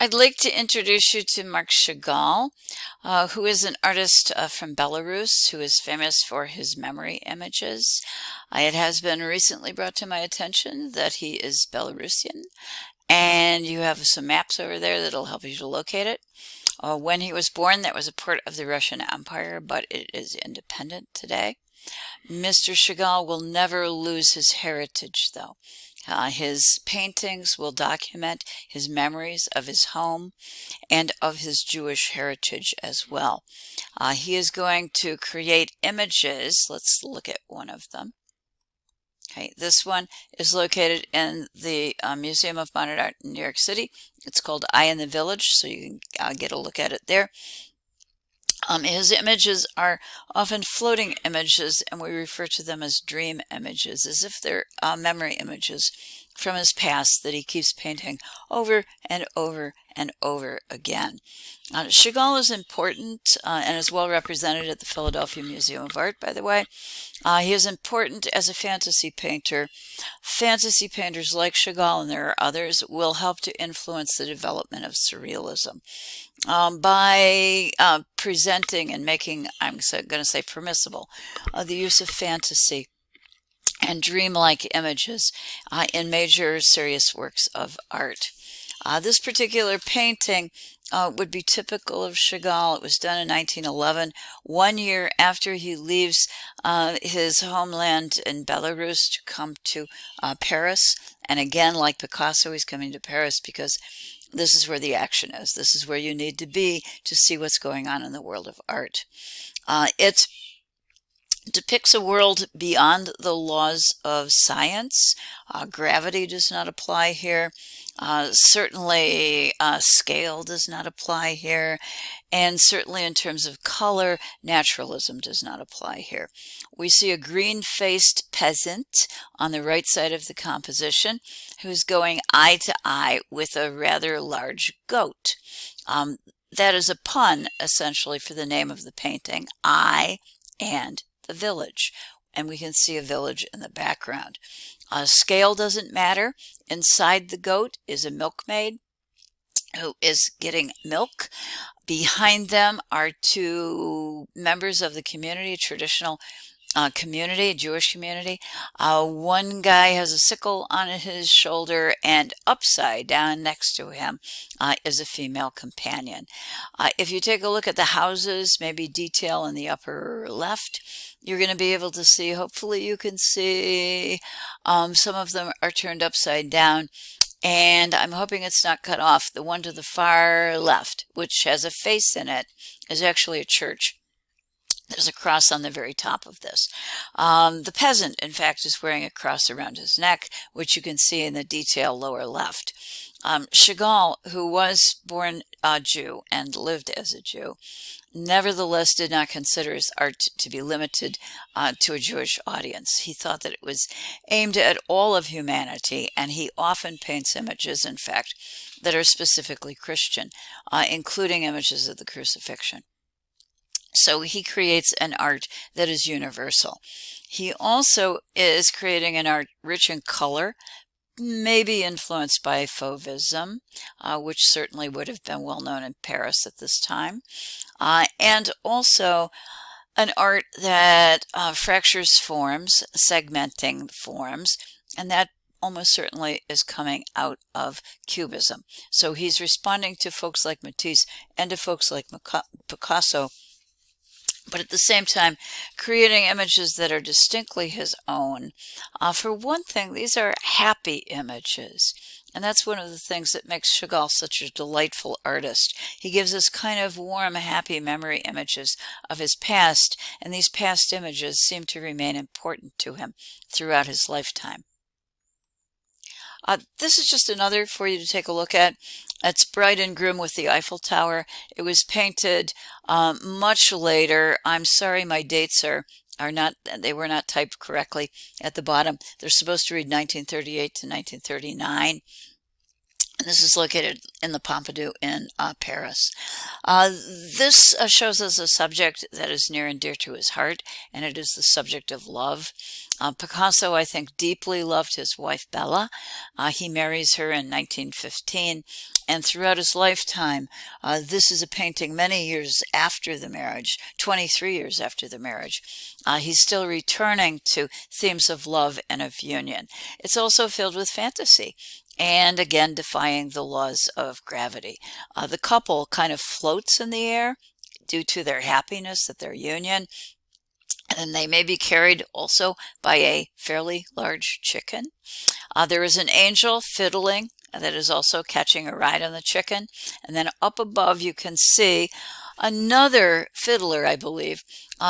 I'd like to introduce you to Marc Chagall, who is an artist from Belarus who is famous for his memory images. It has been recently brought to my attention that he is Belarusian, and you have some maps over there that'll help you to locate it. When he was born, that was a part of the Russian Empire, but it is independent today. Mr. Chagall will never lose his heritage, though. His paintings will document his memories of his home and of his Jewish heritage as well. He is going to create images. Let's look at one of them. Okay, this one is located in the Museum of Modern Art in New York City. It's called Eye in the Village, so you can get a look at it there. His images are often floating images, and we refer to them as dream images, as if they're memory images from his past that he keeps painting over and over and over again. Chagall is important and is well represented at the Philadelphia Museum of Art, by the way. He is important as a fantasy painter. Fantasy painters like Chagall, and there are others, will help to influence the development of Surrealism. By presenting and making, I'm going to say permissible, the use of fantasy and dreamlike images in major serious works of art. This particular painting would be typical of Chagall. It was done in 1911, 1 year after he leaves his homeland in Belarus to come to Paris. And again, like Picasso, he's coming to Paris because this is where the action is. This is where you need to be to see what's going on in the world of art. It depicts a world beyond the laws of science. Gravity does not apply here. Certainly scale does not apply here. And certainly in terms of color, naturalism does not apply here. We see a green-faced peasant on the right side of the composition who's going eye to eye with a rather large goat. That is a pun, essentially, for the name of the painting, I and the village, and we can see a village in the background. Scale doesn't matter. Inside the goat is a milkmaid who is getting milk. Behind them are two members of the community, traditional community, Jewish community. One guy has a sickle on his shoulder, and upside down next to him is a female companion. If you take a look at the houses, maybe detail in the upper left, you're going to be able to see, hopefully you can see, some of them are turned upside down, and I'm hoping it's not cut off. The one to the far left, which has a face in it, is actually a church. There's a cross on the very top of this. The peasant, in fact, is wearing a cross around his neck, which you can see in the detail lower left. Chagall, who was born a Jew and lived as a Jew, nevertheless did not consider his art to be limited to a Jewish audience. He thought that it was aimed at all of humanity, and he often paints images, in fact, that are specifically Christian, including images of the crucifixion. So he creates an art that is universal. He also is creating an art rich in color, maybe influenced by Fauvism, which certainly would have been well known in Paris at this time, and also an art that fractures forms, segmenting forms, and that almost certainly is coming out of Cubism. So he's responding to folks like Matisse and to folks like Picasso, but at the same time creating images that are distinctly his own. For one thing, these are happy images, and that's one of the things that makes Chagall such a delightful artist. He gives us kind of warm, happy memory images of his past, and these past images seem to remain important to him throughout his lifetime. This is just another for you to take a look at. It's Bride and Groom with the Eiffel Tower. It was painted much later. I'm sorry, my dates are not, they were not typed correctly at the bottom. They're supposed to read 1938 to 1939. This is located in the Pompidou in Paris. This shows us a subject that is near and dear to his heart, and it is the subject of love. Picasso, I think, deeply loved his wife Bella. He marries her in 1915, and throughout his lifetime, this is a painting many years after the marriage, 23 years after the marriage. He's still returning to themes of love and of union. It's also filled with fantasy, and again defying the laws of gravity. The couple kind of floats in the air due to their happiness at their union, and they may be carried also by a fairly large chicken. There is an angel fiddling that is also catching a ride on the chicken, and then up above you can see another fiddler, I believe.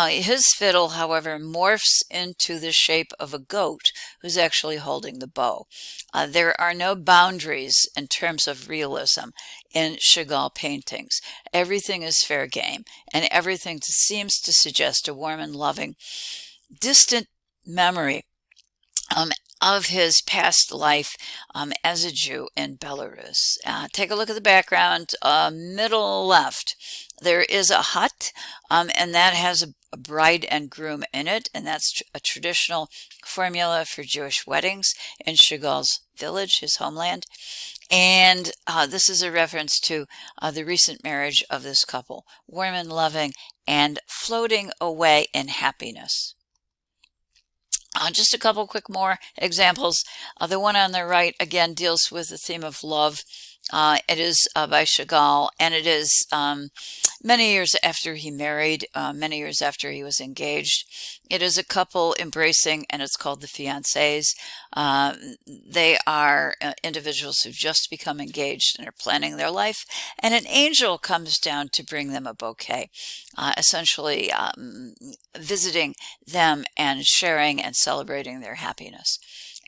His fiddle, however, morphs into the shape of a goat who's actually holding the bow. There are no boundaries in terms of realism in Chagall paintings. Everything is fair game, and everything seems to suggest a warm and loving, distant memory of his past life as a Jew in Belarus. Take a look at the background, middle left. There is a hut, and that has a bride and groom in it, and that's a traditional formula for Jewish weddings in Chagall's village, his homeland. And this is a reference to the recent marriage of this couple, warm and loving and floating away in happiness. Just a couple quick more examples. The one on the right, again, deals with the theme of love. It is by Chagall, and it is many years after he married, many years after he was engaged. It is a couple embracing, and it's called The Fiancés. They are individuals who've just become engaged and are planning their life, and an angel comes down to bring them a bouquet, essentially visiting them and sharing and celebrating their happiness.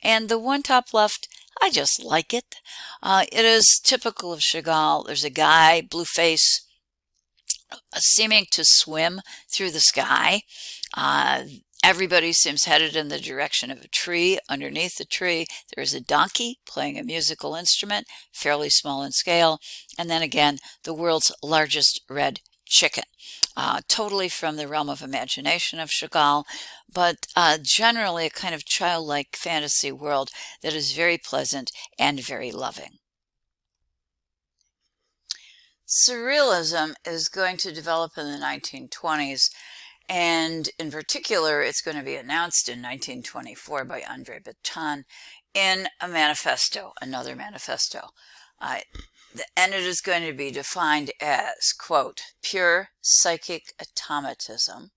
And the one top left, I just like it. It is typical of Chagall. There's a guy, blue face, seeming to swim through the sky. Everybody seems headed in the direction of a tree. Underneath the tree, there is a donkey playing a musical instrument, fairly small in scale. And then again, the world's largest red chicken. Totally from the realm of imagination of Chagall, but generally a kind of childlike fantasy world that is very pleasant and very loving. Surrealism is going to develop in the 1920s, and in particular, it's going to be announced in 1924 by André Breton in a manifesto, another manifesto. And it is going to be defined as, quote, pure psychic automatism.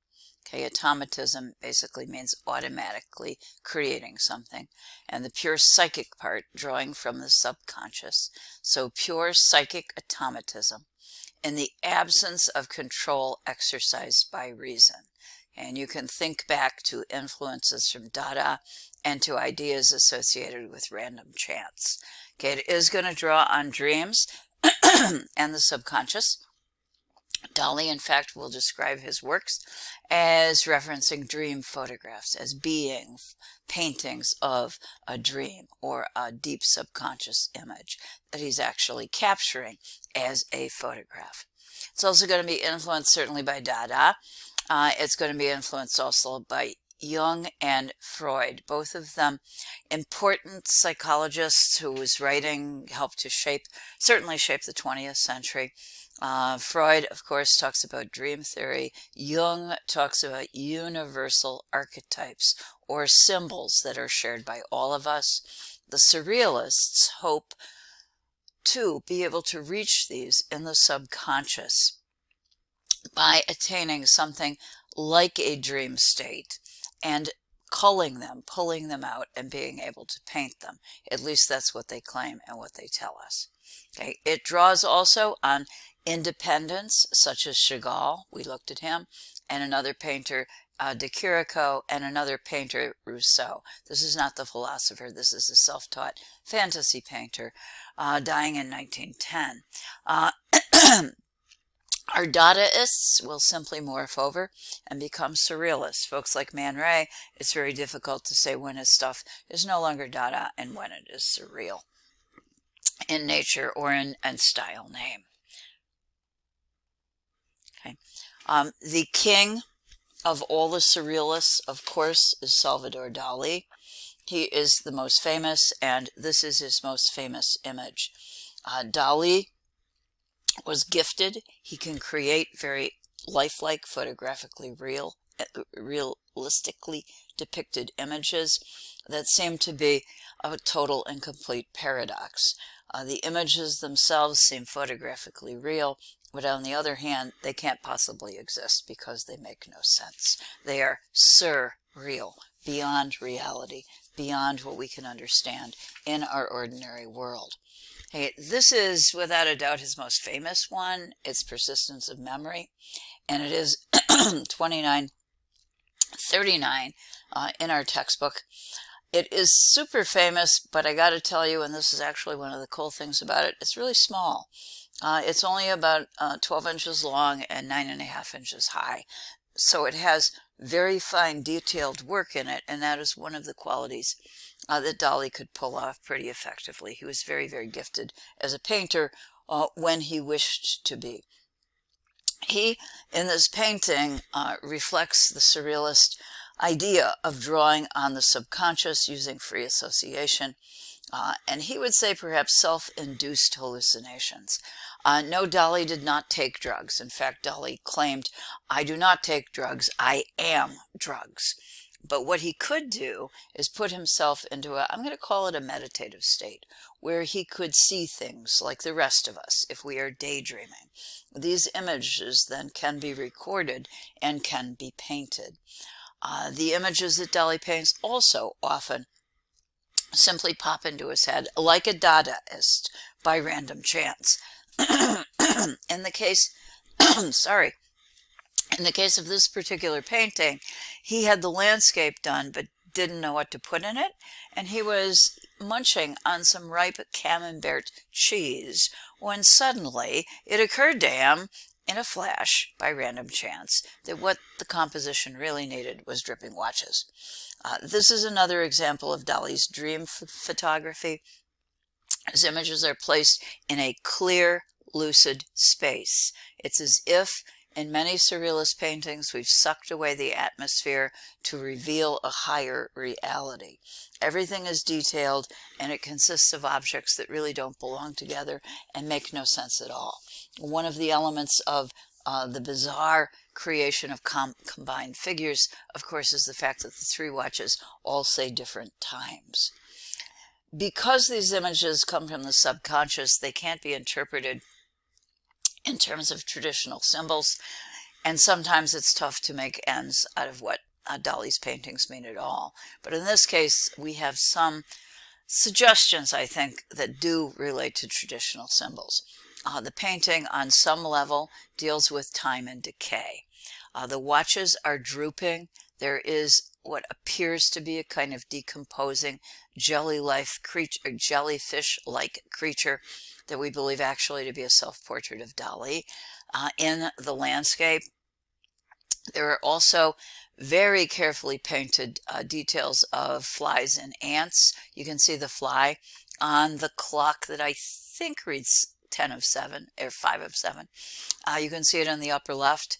Okay, automatism basically means automatically creating something. And the pure psychic part drawing from the subconscious. So pure psychic automatism in the absence of control exercised by reason. And you can think back to influences from Dada and to ideas associated with random chance. Okay, it is going to draw on dreams and the subconscious. Dali, in fact, will describe his works as referencing dream photographs, as being paintings of a dream or a deep subconscious image that he's actually capturing as a photograph. It's also going to be influenced certainly by Dada. It's going to be influenced also by Jung and Freud, both of them important psychologists whose writing helped to certainly shape the 20th century. Freud, of course, talks about dream theory. Jung talks about universal archetypes or symbols that are shared by all of us. The Surrealists hope to be able to reach these in the subconscious by attaining something like a dream state and culling them, pulling them out, and being able to paint them. At least that's what they claim and what they tell us. Okay. It draws also on independence, such as Chagall, we looked at him, and another painter, de Chirico, and another painter, Rousseau. This is not the philosopher, this is a self-taught fantasy painter, dying in 1910. Our Dadaists will simply morph over and become surrealists. Folks like Man Ray, it's very difficult to say when his stuff is no longer Dada and when it is surreal. in nature or in style name. Okay. The king of all the surrealists, of course, is Salvador Dali. He is the most famous, and this is his most famous image. Dali was gifted. He can create very lifelike, photographically realistically depicted images that seem to be a total and complete paradox. The images themselves seem photographically real, but on the other hand, they can't possibly exist because they make no sense. They are surreal, beyond reality, beyond what we can understand in our ordinary world. Hey, this is without a doubt his most famous one. It's Persistence of Memory, and it is 2939 in our textbook. It is super famous, but I got to tell you, and this is actually one of the cool things about it, it's really small. It's only about 12 inches long and 9.5 inches high. So it has very fine detailed work in it, and that is one of the qualities that Dali could pull off pretty effectively. He was very, very gifted as a painter when he wished to be. He, in this painting, reflects the surrealist idea of drawing on the subconscious using free association, and he would say perhaps self-induced hallucinations. No, Dali did not take drugs. In fact, Dali claimed, "I do not take drugs, I am drugs." But what he could do is put himself into I'm going to call it a meditative state, where he could see things like the rest of us if we are daydreaming. These images then can be recorded and can be painted. The images that Dali paints also often simply pop into his head like a Dadaist by random chance. In the case, sorry, in the case of this particular painting, he had the landscape done but didn't know what to put in it, and he was munching on some ripe camembert cheese when suddenly it occurred to him in a flash by random chance that what the composition really needed was dripping watches. This is another example of Dali's dream photography. His images are placed in a clear, lucid space. It's as if in many surrealist paintings we've sucked away the atmosphere to reveal a higher reality. Everything is detailed, and it consists of objects that really don't belong together and make no sense at all. One of the elements of the bizarre creation of combined figures, of course, is the fact that the three watches all say different times. Because these images come from the subconscious, they can't be interpreted in terms of traditional symbols, and sometimes it's tough to make ends out of what Dali's paintings mean at all. But in this case, we have some suggestions, I think, that do relate to traditional symbols. The painting, on some level, deals with time and decay. The watches are drooping. There is what appears to be a kind of decomposing jellyfish-like creature that we believe actually to be a self-portrait of Dali in the landscape. There are also very carefully painted details of flies and ants. You can see the fly on the clock that I think reads 10 of 7 or 5 of 7. You can see it in the upper left.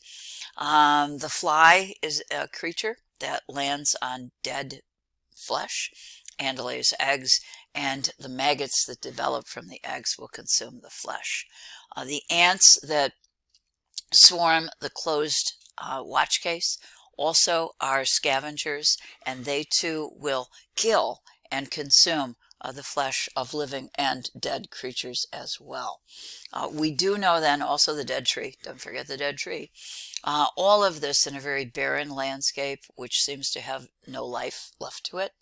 The fly is a creature that lands on dead flesh and lays eggs, and the maggots that develop from the eggs will consume the flesh. The ants that swarm the closed watch case also are scavengers, and they too will kill and consume the flesh of living and dead creatures as well. We do know then also the dead tree. Don't forget the dead tree. All of this in a very barren landscape, which seems to have no life left to it.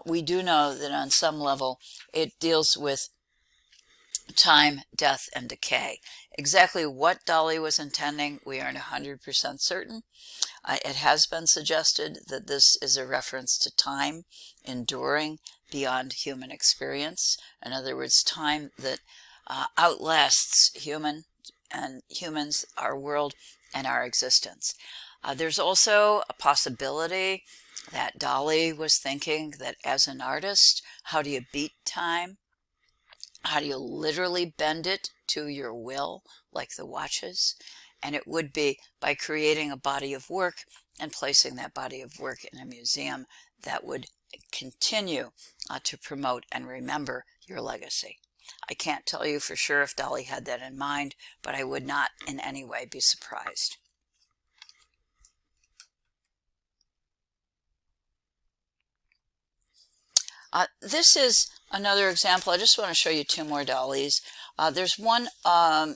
We do know that on some level it deals with time, death, and decay. Exactly what Dali was intending, we aren't 100% certain. It has been suggested that this is a reference to time enduring beyond human experience. In other words, time that outlasts humans, our world, and our existence. There's also a possibility that Dali was thinking that as an artist, how do you beat time? How do you literally bend it to your will, like the watches? And it would be by creating a body of work and placing that body of work in a museum that would continue to promote and remember your legacy. I can't tell you for sure if Dali had that in mind, but I would not in any way be surprised. This is another example. I just want to show you two more Dalis. There's one, I'm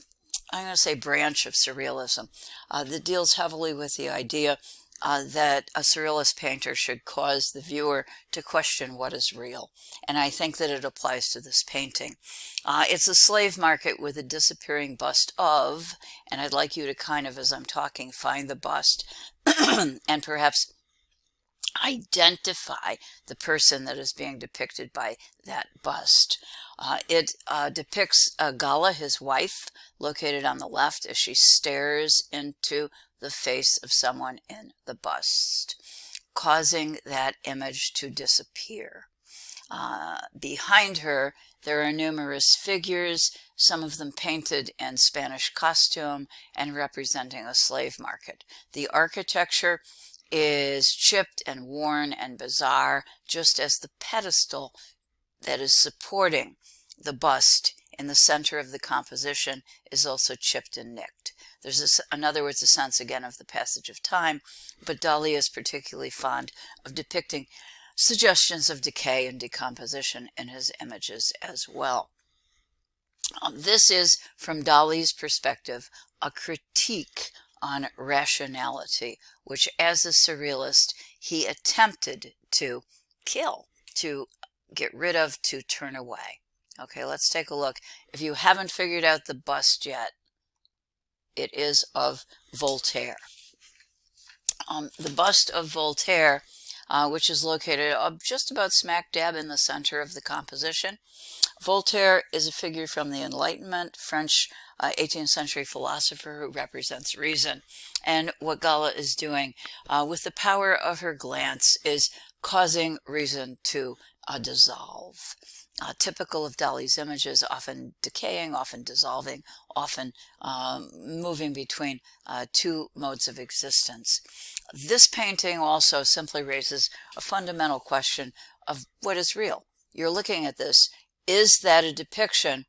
going to say, branch of surrealism that deals heavily with the idea that a surrealist painter should cause the viewer to question what is real. And I think that it applies to this painting. It's a slave market with a disappearing bust of, and I'd like you to kind of, as I'm talking, find the bust and perhaps identify the person that is being depicted by that bust. It depicts Gala, his wife, located on the left as she stares into the face of someone in the bust, causing that image to disappear. Behind her, there are numerous figures, some of them painted in Spanish costume and representing a slave market. The architecture is chipped and worn and bizarre, just as the pedestal that is supporting the bust in the center of the composition is also chipped and nicked. There's this, in other words, a sense again of the passage of time, but Dali is particularly fond of depicting suggestions of decay and decomposition in his images as well. This is, from Dali's perspective, a critique on rationality, which as a surrealist he attempted to kill, to get rid of, to turn away. Okay, let's take a look. If you haven't figured out the bust yet, it is of Voltaire. The bust of Voltaire, which is located just about smack dab in the center of the composition. Voltaire is a figure from the Enlightenment, French 18th century philosopher who represents reason. And what Gala is doing with the power of her glance is causing reason to dissolve. Typical of Dali's images, often decaying, often dissolving, often moving between two modes of existence. This painting also simply raises a fundamental question of what is real. You're looking at this. Is that a depiction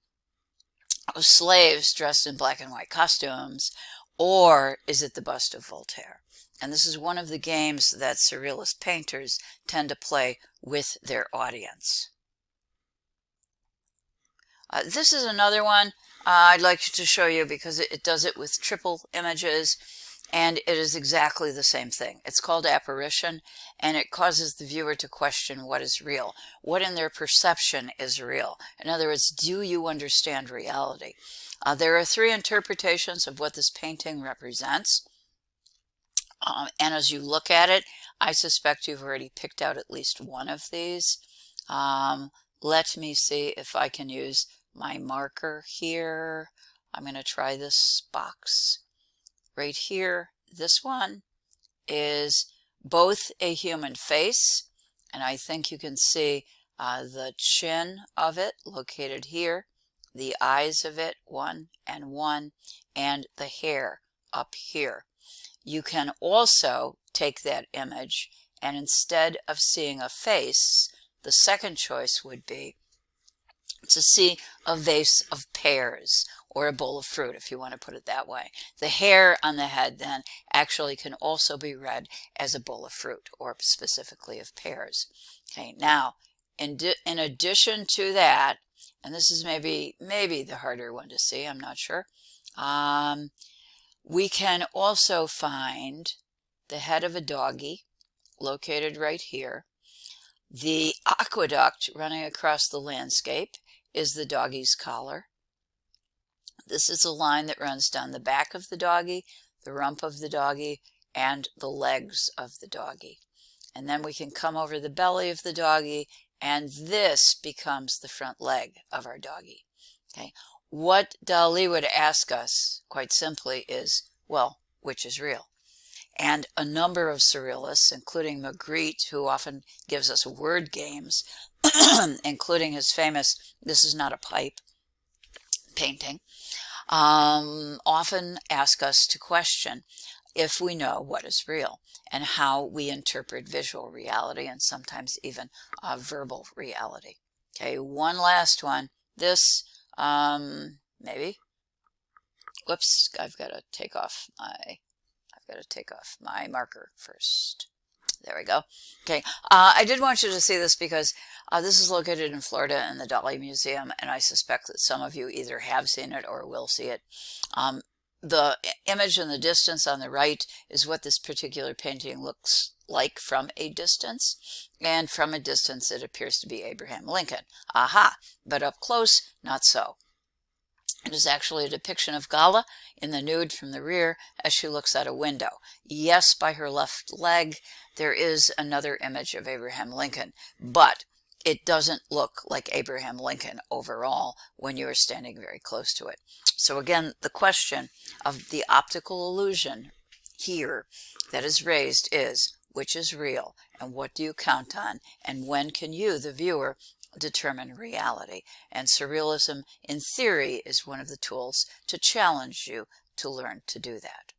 of slaves dressed in black and white costumes, or is it the bust of Voltaire? And this is one of the games that surrealist painters tend to play with their audience. This is another one I'd like to show you because it does it with triple images, and it is exactly the same thing. It's called apparition, and it causes the viewer to question what is real, what in their perception is real. In other words, do you understand reality? There are three interpretations of what this painting represents. And as you look at it, I suspect you've already picked out at least one of these. Let me see if I can use my marker here. I'm going to try this box right here. This one is both a human face, and I think you can see the chin of it located here, the eyes of it, one, and the hair up here. You can also take that image, and instead of seeing a face, the second choice would be to see a vase of pears or a bowl of fruit, if you want to put it that way. The hair on the head then actually can also be read as a bowl of fruit, or specifically of pears. Okay, now in addition to that, and this is maybe the harder one to see, I'm not sure, we can also find the head of a doggy located right here. The aqueduct running across the landscape is the doggy's collar. This is a line that runs down the back of the doggy, the rump of the doggy, and the legs of the doggy. And then we can come over the belly of the doggy, and this becomes the front leg of our doggy. Okay. What Dali would ask us, quite simply, is, well, which is real? And a number of surrealists, including Magritte, who often gives us word games, including his famous "This is not a pipe" painting, often ask us to question if we know what is real and how we interpret visual reality and sometimes even verbal reality. Okay, one last one. This, maybe. Whoops, I've got to take off my marker first. There we go. Okay, I did want you to see this because this is located in Florida in the Dali Museum, and I suspect that some of you either have seen it or will see it. The image in the distance on the right is what this particular painting looks like from a distance, and from a distance it appears to be Abraham Lincoln. Aha! But up close, not so. It is actually a depiction of Gala in the nude from the rear as she looks out a window. Yes, by her left leg, there is another image of Abraham Lincoln, but it doesn't look like Abraham Lincoln overall when you are standing very close to it. So again, the question of the optical illusion here that is raised is, which is real and what do you count on, and when can you, the viewer, determine reality? And surrealism, in theory, is one of the tools to challenge you to learn to do that.